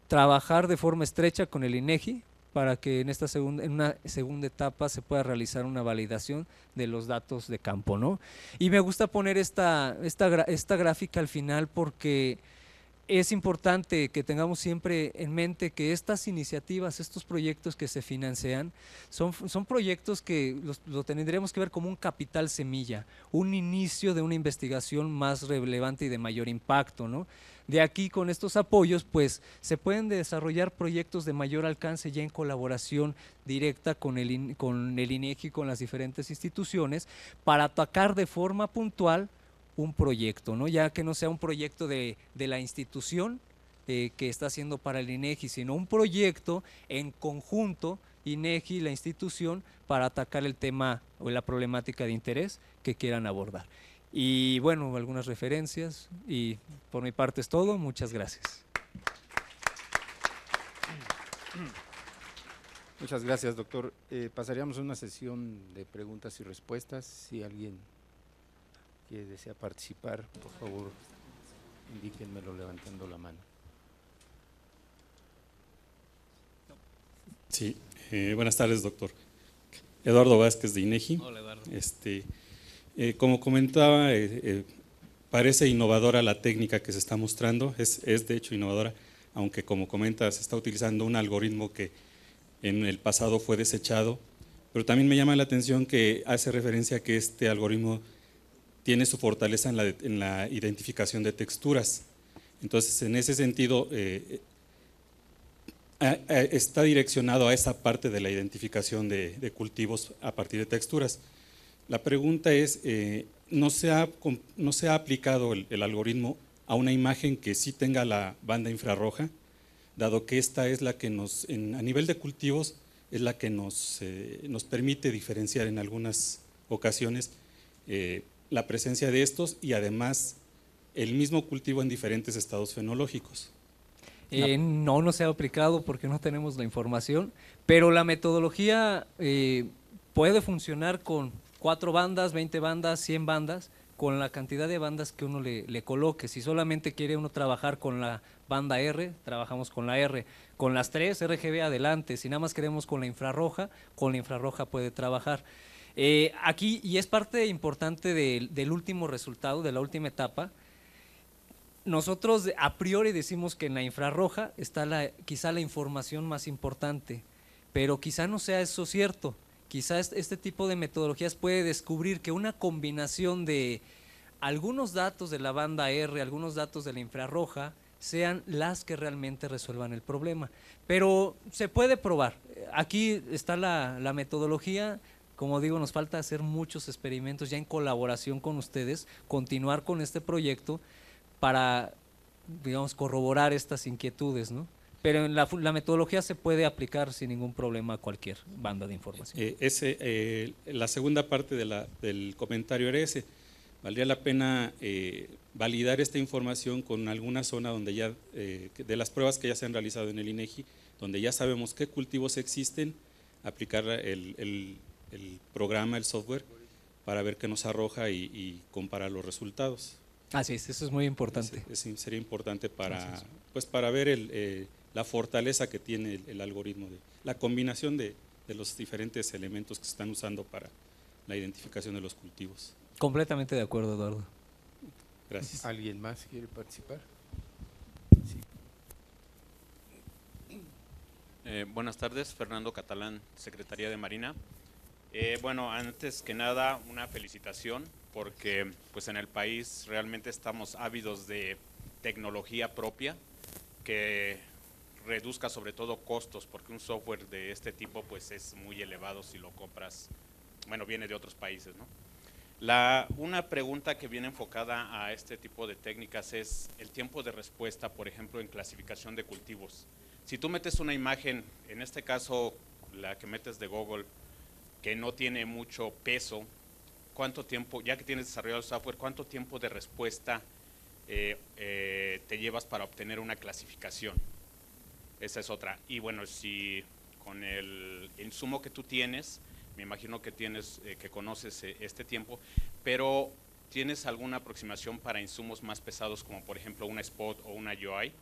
trabajar de forma estrecha con el INEGI para que en una segunda etapa se pueda realizar una validación de los datos de campo, ¿no? Y me gusta poner esta gráfica al final porque es importante que tengamos siempre en mente que estas iniciativas, estos proyectos que se financian, son proyectos que lo tendremos que ver como un capital semilla, un inicio de una investigación más relevante y de mayor impacto, ¿no? De aquí, con estos apoyos, pues se pueden desarrollar proyectos de mayor alcance ya en colaboración directa con el INEGI, con las diferentes instituciones, para atacar de forma puntual un proyecto, ¿no? Ya que no sea un proyecto de la institución que está haciendo para el INEGI, sino un proyecto en conjunto, INEGI, la institución, para atacar el tema o la problemática de interés que quieran abordar. Y bueno, algunas referencias y por mi parte es todo. Muchas gracias. Muchas gracias, doctor. Pasaríamos a una sesión de preguntas y respuestas. Si alguien que desea participar, por favor, indíquenmelo levantando la mano. Sí, buenas tardes, doctor. Eduardo Vázquez, de INEGI. Hola, Eduardo. Como comentaba, parece innovadora la técnica que se está mostrando, es de hecho innovadora, aunque como comenta se está utilizando un algoritmo que en el pasado fue desechado, pero también me llama la atención que hace referencia a que este algoritmo tiene su fortaleza en la identificación de texturas. Entonces, en ese sentido, está direccionado a esa parte de la identificación de cultivos a partir de texturas. La pregunta es, ¿no se ha aplicado el algoritmo a una imagen que sí tenga la banda infrarroja, dado que esta es la que a nivel de cultivos, es la que nos permite diferenciar en algunas ocasiones la presencia de estos y además el mismo cultivo en diferentes estados fenológicos? No se ha aplicado porque no tenemos la información, pero la metodología puede funcionar con 4 bandas, 20 bandas, 100 bandas, con la cantidad de bandas que uno le coloque. Si solamente quiere uno trabajar con la banda R, trabajamos con la R. Con las 3, RGB adelante. Si nada más queremos con la infrarroja puede trabajar. Aquí, y es parte importante del último resultado, de la última etapa, nosotros a priori decimos que en la infrarroja está quizá la información más importante, pero quizá no sea eso cierto. Quizá este tipo de metodologías puede descubrir que una combinación de algunos datos de la banda R, algunos datos de la infrarroja, sean las que realmente resuelvan el problema. Pero se puede probar. Aquí está la metodología. Como digo, nos falta hacer muchos experimentos ya en colaboración con ustedes, continuar con este proyecto para, digamos, corroborar estas inquietudes, ¿no? Pero en la metodología se puede aplicar sin ningún problema a cualquier banda de información. La segunda parte del comentario era ese. Valdría la pena validar esta información con alguna zona donde ya, de las pruebas que ya se han realizado en el INEGI, donde ya sabemos qué cultivos existen, aplicar el programa, el software, para ver qué nos arroja y comparar los resultados. Así es, eso es muy importante. Sería importante para, pues, para ver la fortaleza que tiene el algoritmo, la combinación de los diferentes elementos que se están usando para la identificación de los cultivos. Completamente de acuerdo, Eduardo. Gracias. ¿Alguien más quiere participar? Sí. Buenas tardes, Fernando Catalán, Secretaría de Marina. Bueno, antes que nada, una felicitación porque pues en el país realmente estamos ávidos de tecnología propia que reduzca sobre todo costos, porque un software de este tipo pues es muy elevado si lo compras, bueno, viene de otros países, ¿no? Una pregunta que viene enfocada a este tipo de técnicas es el tiempo de respuesta, por ejemplo, en clasificación de cultivos. Si tú metes una imagen, en este caso la que metes de Google, que no tiene mucho peso, ¿cuánto tiempo, ya que tienes desarrollado el software, cuánto tiempo de respuesta te llevas para obtener una clasificación? Esa es otra. Y bueno, si con el insumo que tú tienes, me imagino que que conoces este tiempo, pero ¿tienes alguna aproximación para insumos más pesados como por ejemplo una Spot o una UI?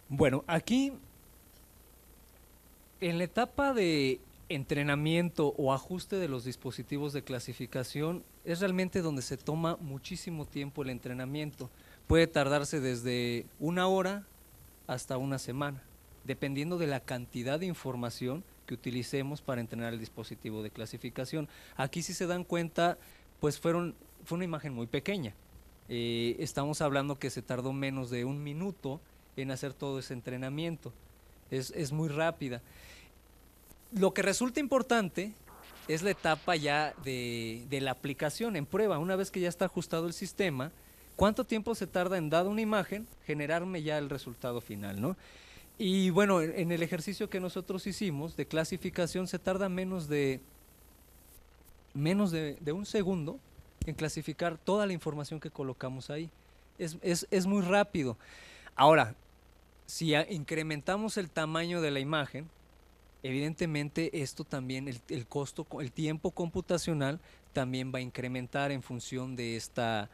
Bueno, aquí en la etapa de entrenamiento o ajuste de los dispositivos de clasificación es realmente donde se toma muchísimo tiempo el entrenamiento. Puede tardarse desde 1 hora hasta 1 semana, dependiendo de la cantidad de información que utilicemos para entrenar el dispositivo de clasificación. Aquí, si se dan cuenta, pues fue una imagen muy pequeña. Estamos hablando que se tardó menos de 1 minuto en hacer todo ese entrenamiento. Es muy rápida. Lo que resulta importante es la etapa ya de la aplicación en prueba. Una vez que ya está ajustado el sistema, ¿cuánto tiempo se tarda en, dada una imagen, generarme ya el resultado final, ¿no? Y bueno, en el ejercicio que nosotros hicimos de clasificación se tarda menos de 1 segundo en clasificar toda la información que colocamos ahí. Es muy rápido. Ahora, si incrementamos el tamaño de la imagen, evidentemente esto también, el costo, el tiempo computacional también va a incrementar en función de esta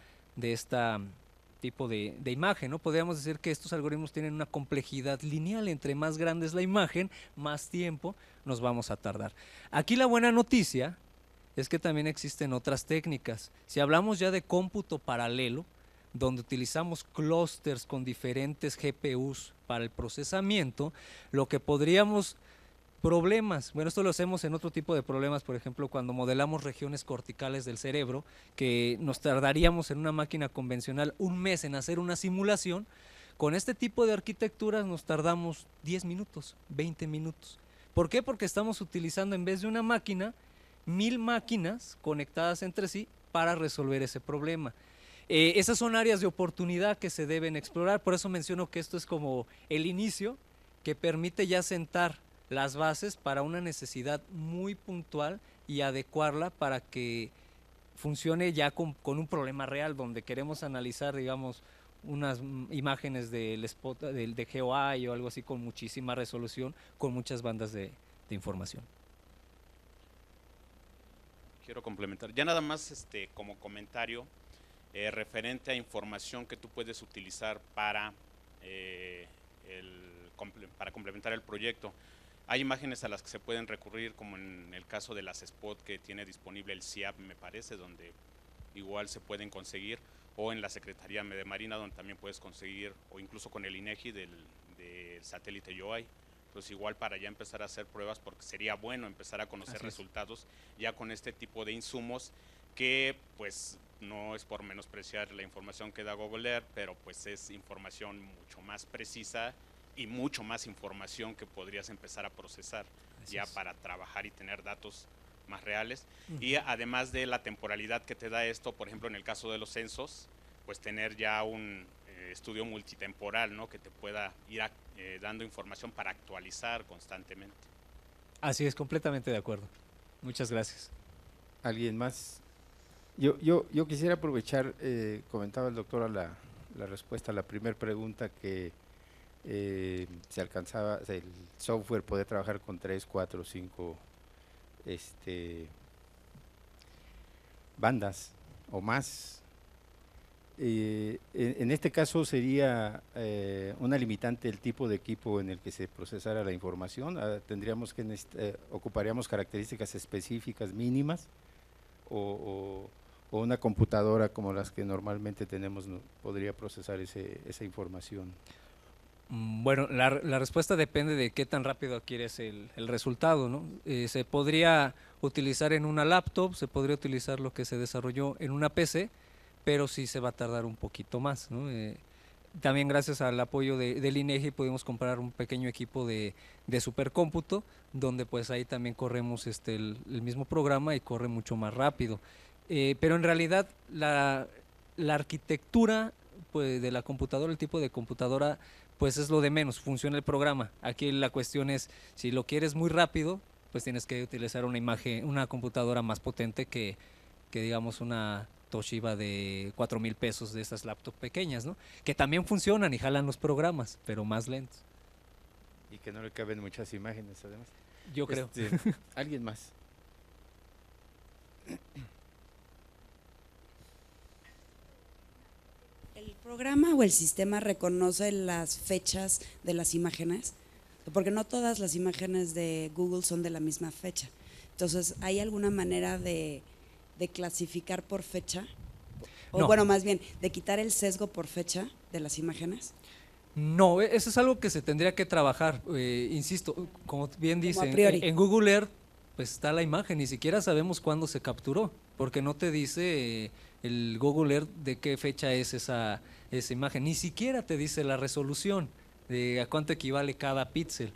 tipo de imagen, ¿no? Podríamos decir que estos algoritmos tienen una complejidad lineal. Entre más grande es la imagen, más tiempo nos vamos a tardar. Aquí la buena noticia es que también existen otras técnicas. Si hablamos ya de cómputo paralelo, donde utilizamos clústeres con diferentes GPUs para el procesamiento, lo que podríamos problemas, bueno, esto lo hacemos en otro tipo de problemas, por ejemplo, cuando modelamos regiones corticales del cerebro, que nos tardaríamos en una máquina convencional 1 mes en hacer una simulación. Con este tipo de arquitecturas nos tardamos 10 minutos, 20 minutos. ¿Por qué? Porque estamos utilizando, en vez de una máquina, 1000 máquinas conectadas entre sí para resolver ese problema. Esas son áreas de oportunidad que se deben explorar, por eso menciono que esto es como el inicio que permite ya sentar las bases para una necesidad muy puntual y adecuarla para que funcione ya con un problema real, donde queremos analizar, digamos, unas imágenes del spot de GeoEye o algo así con muchísima resolución, con muchas bandas de información. quiero complementar. Ya nada más como comentario referente a información que tú puedes utilizar para, para complementar el proyecto. Hay imágenes a las que se pueden recurrir, como en el caso de las spot que tiene disponible el CIAP, me parece, donde igual se pueden conseguir, o en la Secretaría de Marina, donde también puedes conseguir, o incluso con el INEGI del satélite YOAI. Pues igual para ya empezar a hacer pruebas, porque sería bueno empezar a conocer resultados ya con este tipo de insumos, que pues no es por menospreciar la información que da Google Earth, pero pues es información mucho más precisa y mucho más información que podrías empezar a procesar ya para trabajar y tener datos más reales. Y además de la temporalidad que te da esto, por ejemplo en el caso de los censos, pues tener ya un estudio multitemporal, ¿no?, que te pueda ir dando información para actualizar constantemente. Así es, completamente de acuerdo. Muchas gracias. ¿Alguien más? Yo quisiera aprovechar, comentaba el doctor la respuesta a la primera pregunta, que se alcanzaba, el software puede trabajar con 3, 4, 5 bandas o más. En este caso sería una limitante el tipo de equipo en el que se procesara la información. Tendríamos que ocuparíamos características específicas mínimas, o una computadora como las que normalmente tenemos podría procesar esa información. Bueno, la respuesta depende de qué tan rápido adquieres el resultado, ¿no? Se podría utilizar en una laptop, se podría utilizar lo que se desarrolló en una PC, pero sí se va a tardar un poquito más, ¿no? También gracias al apoyo del INEGI pudimos comprar un pequeño equipo de supercómputo, donde pues ahí también corremos el mismo programa y corre mucho más rápido. Pero en realidad la arquitectura pues, de la computadora, el tipo de computadora, pues es lo de menos, funciona el programa. Aquí la cuestión es, si lo quieres muy rápido, pues tienes que utilizar una computadora más potente que digamos una Toshiba de 4,000 pesos, de esas laptops pequeñas, ¿no? Que también funcionan y jalan los programas, pero más lentos. Y que no le caben muchas imágenes, además. Yo creo. ¿Alguien más? ¿El programa o el sistema reconoce las fechas de las imágenes? Porque no todas las imágenes de Google son de la misma fecha. Entonces, ¿hay alguna manera de clasificar por fecha? O no. Bueno, más bien, de quitar el sesgo por fecha de las imágenes. No, eso es algo que se tendría que trabajar. Insisto, como bien dicen, en Google Earth pues está la imagen, ni siquiera sabemos cuándo se capturó, porque no te dice el Google Earth de qué fecha es esa imagen, ni siquiera te dice la resolución, de a cuánto equivale cada píxel.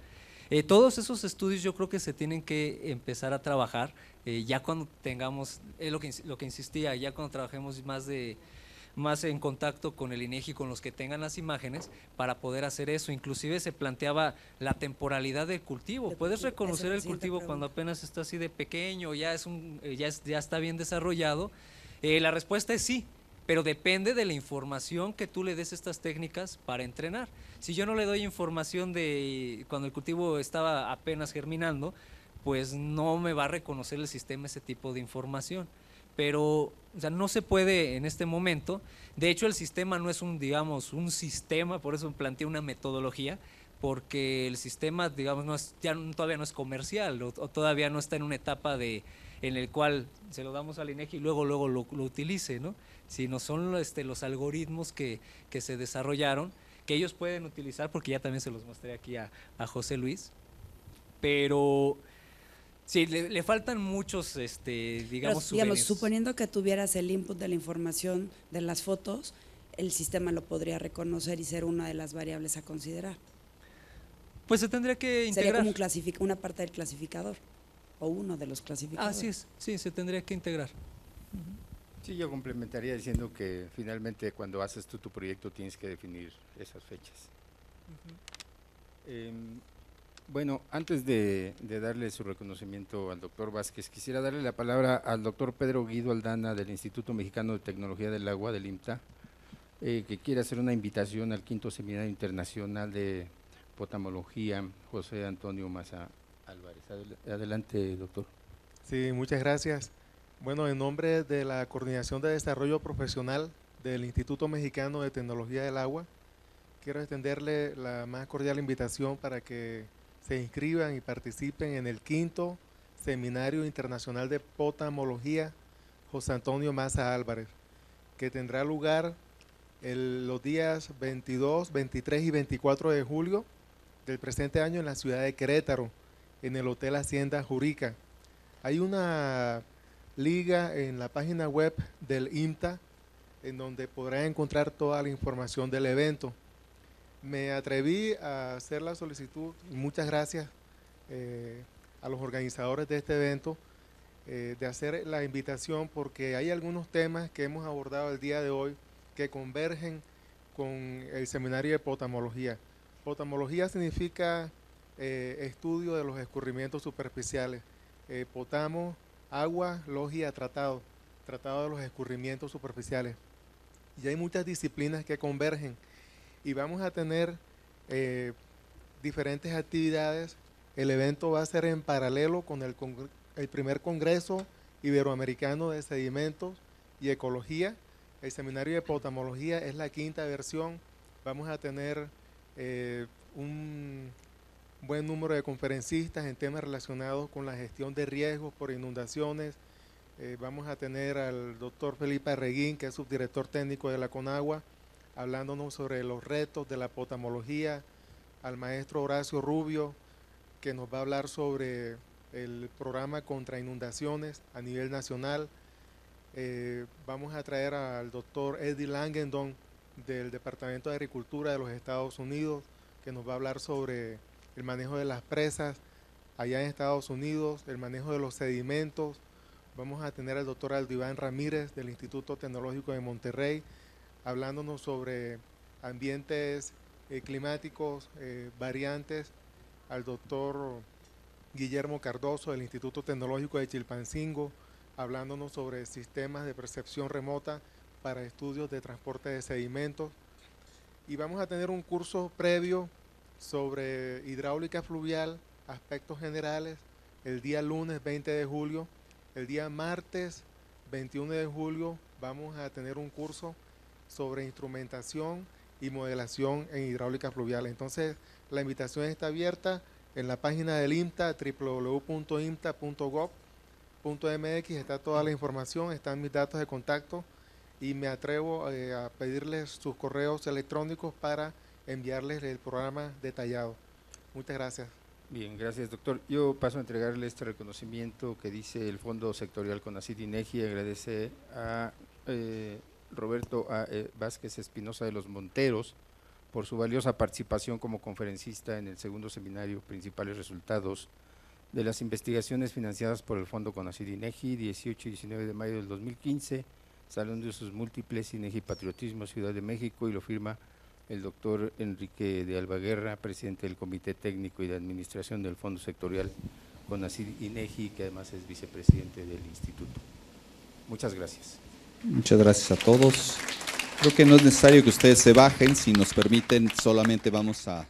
Todos esos estudios yo creo que se tienen que empezar a trabajar ya cuando tengamos, lo que insistía, ya cuando trabajemos más en contacto con el INEGI, con los que tengan las imágenes, para poder hacer eso. Inclusive se planteaba la temporalidad del cultivo. ¿Puedes reconocer el cultivo cuando apenas está así de pequeño, ya está bien desarrollado? La respuesta es sí, pero depende de la información que tú le des a estas técnicas para entrenar. Si yo no le doy información de cuando el cultivo estaba apenas germinando, pues no me va a reconocer el sistema ese tipo de información. Pero o sea, no se puede en este momento. De hecho, el sistema no es digamos, un sistema, por eso planteé una metodología, porque el sistema, digamos, todavía no es comercial, o todavía no está en una etapa en el cual se lo damos al INEGI y luego lo utilice, ¿no? Sino son los algoritmos que se desarrollaron, que ellos pueden utilizar, porque ya también se los mostré aquí a José Luis, pero sí, le faltan muchos, digamos, suponiendo que tuvieras el input de la información de las fotos, el sistema lo podría reconocer y ser una de las variables a considerar. Pues se tendría que integrar. Sería como una parte del clasificador, o uno de los clasificadores. Así es, sí, se tendría que integrar. Sí, yo complementaría diciendo que finalmente cuando haces tú tu proyecto tienes que definir esas fechas. Bueno, antes de darle su reconocimiento al doctor Vázquez, quisiera darle la palabra al doctor Pedro Guido Aldana del Instituto Mexicano de Tecnología del Agua, del IMTA, que quiere hacer una invitación al 5º Seminario Internacional de Potamología José Antonio Maza Álvarez. Adelante, doctor. Sí, muchas gracias. Bueno, en nombre de la Coordinación de Desarrollo Profesional del Instituto Mexicano de Tecnología del Agua, quiero extenderle la más cordial invitación para que se inscriban y participen en el 5º Seminario Internacional de Potamología José Antonio Maza Álvarez, que tendrá lugar los días 22, 23 y 24 de julio del presente año en la ciudad de Querétaro, en el Hotel Hacienda Jurica. Hay una liga en la página web del IMTA en donde podrán encontrar toda la información del evento. Me atreví a hacer la solicitud, y muchas gracias a los organizadores de este evento, de hacer la invitación porque hay algunos temas que hemos abordado el día de hoy que convergen con el seminario de potamología. Potamología significa estudio de los escurrimientos superficiales. Potamo, agua, logia, tratado de los escurrimientos superficiales. Y hay muchas disciplinas que convergen y vamos a tener diferentes actividades. El evento va a ser en paralelo con el primer Congreso Iberoamericano de Sedimentos y Ecología. El seminario de potamología es la 5ª versión. Vamos a tener un buen número de conferencistas en temas relacionados con la gestión de riesgos por inundaciones. Vamos a tener al doctor Felipe Arreguín, que es subdirector técnico de la CONAGUA, hablándonos sobre los retos de la potamología, al maestro Horacio Rubio, que nos va a hablar sobre el programa contra inundaciones a nivel nacional. Vamos a traer al doctor Eddie Langendon del Departamento de Agricultura de los Estados Unidos, que nos va a hablar sobre el manejo de las presas allá en Estados Unidos, el manejo de los sedimentos. Vamos a tener al doctor Aldo Iván Ramírez del Instituto Tecnológico de Monterrey, hablándonos sobre ambientes climáticos variantes, al doctor Guillermo Cardoso del Instituto Tecnológico de Chilpancingo, hablándonos sobre sistemas de percepción remota para estudios de transporte de sedimentos. Y vamos a tener un curso previo sobre hidráulica fluvial, aspectos generales, el día lunes 20 de julio. El día martes 21 de julio vamos a tener un curso sobre instrumentación y modelación en hidráulica fluvial. Entonces, la invitación está abierta en la página del IMTA, www.imta.gov.mx, está toda la información, están mis datos de contacto y me atrevo a pedirles sus correos electrónicos para enviarles el programa detallado. Muchas gracias. Bien, gracias, doctor. Yo paso a entregarle este reconocimiento que dice el Fondo Sectorial CONACYT-INEGI. Agradece a Roberto Vázquez Espinosa de los Monteros por su valiosa participación como conferencista en el 2º seminario Principales Resultados de las Investigaciones Financiadas por el Fondo CONACYT-INEGI, 18 y 19 de mayo del 2015, Salón de Usos Múltiples, INEGI Patriotismo, Ciudad de México, y lo firma el doctor Enrique de Albaguerra, presidente del Comité Técnico y de Administración del Fondo Sectorial CONACYT-INEGI, que además es vicepresidente del instituto. Muchas gracias. Muchas gracias a todos. Creo que no es necesario que ustedes se bajen, si nos permiten, solamente vamos a